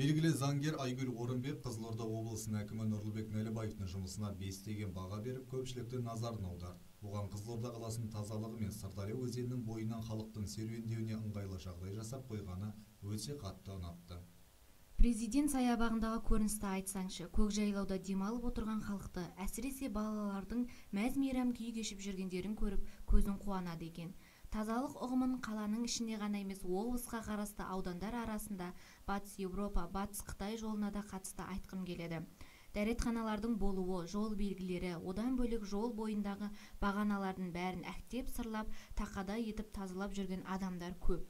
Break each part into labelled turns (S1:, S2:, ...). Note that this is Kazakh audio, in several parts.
S1: Белгілі заңгер Айгүл Орынбек Қызылорда облысының әкімі Нұрлыбек Нәлібаевтың жұмысына 5 деген баға беріп, көпшіліктің назарын аударды. Бұған Қызылорда қаласының тазалығы мен Сырдария өзенінің бойынан халықтың серуендеуіне ыңғайлы жағдай жасап қойғаны өте қатты ұнатты.
S2: Президент саябағындағы көріністі айтсаңшы, көкжайлауда демалып отырған халықты, әсіресе балалардың мәз-мейрам күй кешіп жүргендерін көріп, көзін қуанады екен. Тазалық ұғымын қаланың ішінде ғана емес, облысқа қарасты аудандар арасында Батыс Еуропа, Батыс Қытай жолына да қатысты айтқым келеді. Дәретханалардың болуы, жол белгілері, одан бөлек жол бойындағы бағаналардың бәрін әктеп сырлап, тақада етіп тазалап жүрген адамдар көп.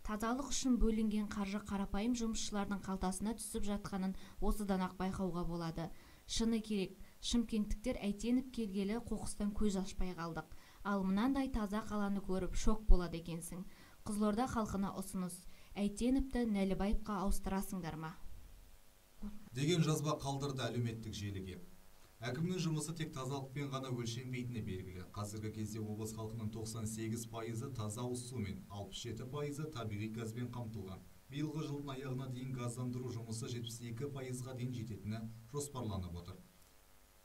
S2: Тазалық үшін бөлінген қаржы қарапайым жұмысшылардың қалтасына түсіп жатқанын осыдан-ақ байқауға болады. Шыны керек, шымкенттіктер әйтеніп келгелі қоқыстан көз ашпай қалдық. Ал мынандай таза қаланы көріп шок болады екенсің. Қызылорда халқына ұсыныс: Әйтеновті Нәлібаевқа ауыстырасыңдар ма?
S1: Деген жазба қалдырды әлеуметтік желіге. Әкімнің жұмысы тек тазалықпен ғана өлшенбейтіні белгілі. Қазіргі кезде облыс халқының 98% таза ауыз сумен, 67% табиғи газбен қамтылған. Биылғы жылдың аяғына дейін газдандыру жұмысы 72%-ға дейін жететіні жоспарланып отыр.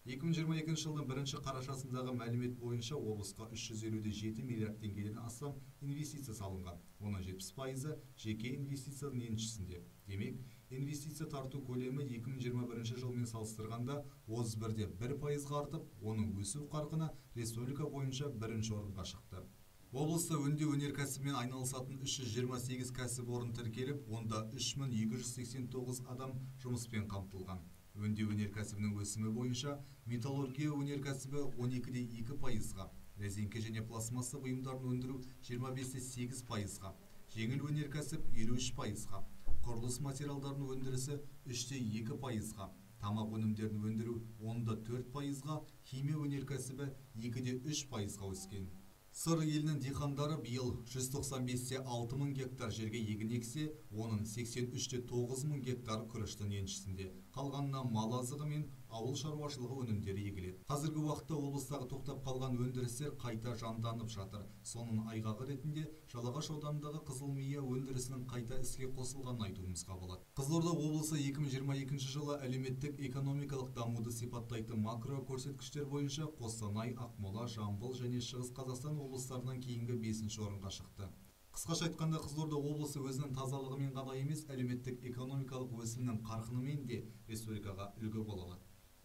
S1: 2022 жылдың 1 қарашасындағы мәлімет бойынша облысқа 357 миллиард теңгеден астам инвестиция салынған. Оның 70%-ы жеке инвестицияның еншісінде. Демек, инвестиция тарту көлемі 2021 жылмен салыстырғанда 31,1%-ға артып, оның өсу қарқыны республика бойынша бірінші орынға шықты. Облыста өңдеу өнеркәсібімен айналысатын 328 кәсіпорын тіркеліп, онда 3289 адам жұмыспен қамтылған. Өңдеу өнеркәсібінің өсімі бойынша металлургия өнеркәсібі 12,2%-ға, резеңке және пластмасса бұйымдарын өндіру 25,8%-ға, жеңіл өнеркәсіп 53%-ға, құрылыс материалдарын өндірісі 3,2%-ға, тамақ өнімдерін өндіру 10,4%-ға, химия өнеркәсібі 2,3%-ға өскен. Сыр елінің диқандары биыл 195,6 мың гектар жерге егін ексе, оның 83,9 мың гектар күріштің еншісінде. Қалғанына мал азығы мен ауыл шаруашылығы өнімдері егіледі. Қазіргі уақытта облыстағы тоқтап қалған өндірістер қайта жанданып жатыр. Соның айғағы ретінде Жалағаш ауданындағы Қызылмия өндірісінің қайта іске қосылғанын айтуымызға болады. Қызылорда облысы 2022 жылы әлеуметтік экономикалық дамуды сипаттайтын макро көрсеткіштер бойынша Қостанай, Ақмола, Жамбыл және Шығыс Қазақстан облыстарынан кейінгі 5-ші орынға шықты. Қысқаша айтқанда, Қызылорда облысы өзінің тазалығымен ғана емес, әлеуметтік экономикалық өсімнің қарқынымен де республикаға үлгі бола алады.